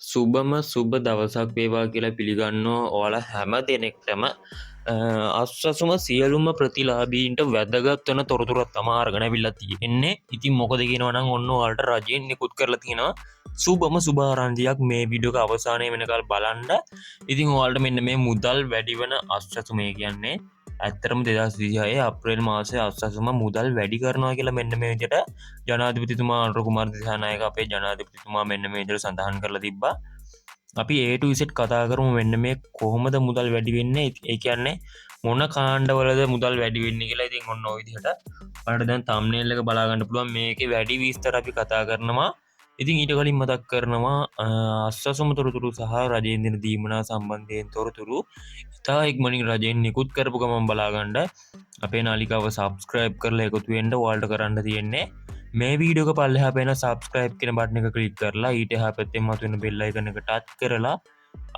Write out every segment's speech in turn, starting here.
සුබම සුබ දවසක් වේවා කියලා පිළිගන්නවා ඔයාලා හැම දෙනෙක්ටම අස්වසුම සියලුම ප්‍රතිලාභීන්ට වැදගත් වෙන තොරතුරක් තමයි අරගෙන අවිල්ලා තියෙන්නේ. ඉතින් මොකද කියනවා නම් ඔන්න ඔයාලට රජයෙන් නිකුත් කරලා තියෙනවා සුබම සුභාරංචියක් මේ වීඩියෝ එක අවසානයේ වෙනකල් බලන්න. ඉතින් ඔයාලට මෙන්න මේ මුදල් වැඩි වෙන අස්වසුමේ කියන්නේ ඇත්තරම 2026 අප්‍රේල් මාසයේ අස්වසුම මුදල් වැඩි කරනවා කියලා මෙන්න මේ විදිහට ජනාධිපතිතුමා අනුර කුමාර දිසානායක අපේ ජනාධිපතිතුමා මෙන්න මේ විදිහට සඳහන් කරලා තිබ්බා. අපි A to Z කතා කරමු මෙන්න මේ කොහොමද මුදල් වැඩි වෙන්නේ. ඒ කියන්නේ මොන කාණ්ඩවලද මුදල් වැඩි වෙන්නේ කියලා. ඉතින් ඔන්න ඔය විදිහට ඔයාලට දැන් thumbnail එක බලා ගන්න පුළුවන්. මේකේ වැඩි විස්තර අපි කතා කරනවා. ඉතින් ඊට කලින් මතක් කරනවා අස්වසුම තොරතුරු සහ රජයෙන් දෙන දීමනා සම්බන්ධයෙන් තොරතුරු ඉතා ඉක්මනින් රජයෙන් නිකුත් කරපු ගමන් බලා ගන්න අපේ නාලිකාව subscribe කරලා එකතු වෙන්න ඔයාලට කරන්න තියෙන්නේ මේ වීඩියෝ එක පල්ලෙහා පේන subscribe කියන බටන් එක ක්ලික් කරලා ඊට එහා පැත්තෙන් මතුවෙන bell icon එක ටච් කරලා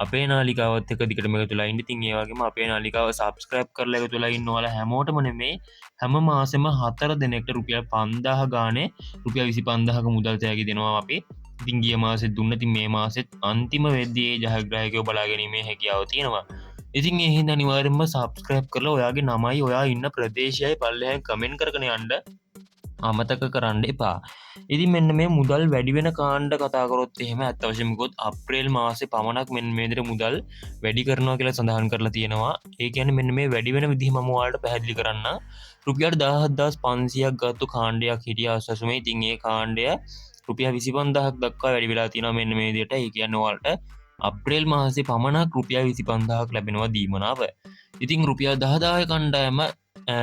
අපේ නාලිකාවත් එක්ක දිගටම එකතු වෙලා ඉන්න. ඉතින් ඒ වගේම අපේ නාලිකාව subscribe කරලා එකතු වෙලා ඉන්න ඔයාලා හැමෝටම නෙමෙයි හැම මාසෙම 4 දිනකට රුපියල් 5000 ගානේ රුපියල් 25000ක මුදල් තෑගි දෙනවා අපි. ඉතින් ගිය මාසෙත් දුන්න. ඉතින් මේ මාසෙත් අන්තිම වෙද්දී ඒ ජයග්‍රාහකයෝ බලා ගැනීමේ හැකියාව තියෙනවා. ඉතින් ඒ හින්දා අනිවාර්යෙන්ම subscribe කරලා ඔයාගේ නමයි ඔයා ඉන්න ප්‍රදේශයයි පල්ලෙහාන් කමෙන්ට් කරගෙන යන්න අමතක කරන්න එපා. ඉතින් මෙන්න මේ මුදල් වැඩි වෙන කාණ්ඩ කතා කරොත් එහෙම ඇත්ත වශයෙන්ම කිව්වොත් අප්‍රේල් මාසේ පමණක් මෙන්න මේ විදිහට මුදල් වැඩි කරනවා කියලා සඳහන් කරලා තියෙනවා. ඒ කියන්නේ මෙන්න මේ වැඩි වෙන විදිහ මම ඔයාලට පැහැදිලි කරන්න. රුපියල් 17500ක් ගත්තු කාණ්ඩයක් හිටියා අසසුමේ. ඉතින් ඒ කාණ්ඩය රුපියල් 25000ක් දක්වා වැඩි වෙලා තියෙනවා මෙන්න මේ විදිහට. ඒ කියන්නේ ඔයාලට අප්‍රේල් මාසේ පමණක් රුපියල් 25000ක් ලැබෙනවා දීමනාව. ඉතින් රුපියල් 10000 කණ්ඩායම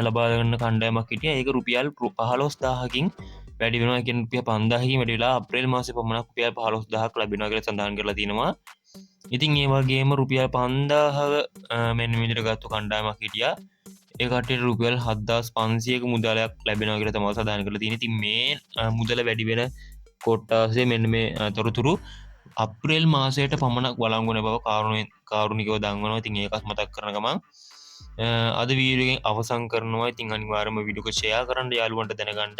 ලබා ගන්න කණ්ඩායමක් හිටියා. ඒක රුපියල් 15000කින් වැඩි වෙනවා. කියන්නේ රුපියල් 5000කින් වැඩි වෙලා අප්‍රේල් මාසේ පමණක් රුපියල් 15000ක් ලැබෙනවා කියලා සඳහන් කරලා තිනවා. ඉතින් ඒ වගේම රුපියල් 5000 මෙන්න මේ විදිහට ගත්ත කණ්ඩායමක් හිටියා. ඒ කට්ටියට රුපියල් 7500ක මුදලක් ලැබෙනවා කියලා තමයි සඳහන් කරලා තියෙන්නේ. ඉතින් මේ මුදල වැඩි වෙන කොට්ටාසේ මෙන්න මේ තොරතුරු අප්‍රේල් මාසයට පමණක් බලංගු වෙන බව කාරුණිකව දන්වනවා. ඉතින් ඒකත් මතක් කරන ගමන් අද වීඩියෝ එකෙන් අවසන් කරනවා. ඉතින් අනිවාර්යයෙන්ම වීඩියෝ එක ෂෙයා කරන්න යාළුවන්ට දැනගන්න.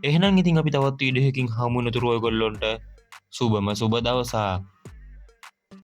එහෙනම් ඉතින් අපි තවත් වීඩියෝ එකකින් හමු වෙනතුරු ඔයගොල්ලොන්ට සුබම සුබ දවසක්.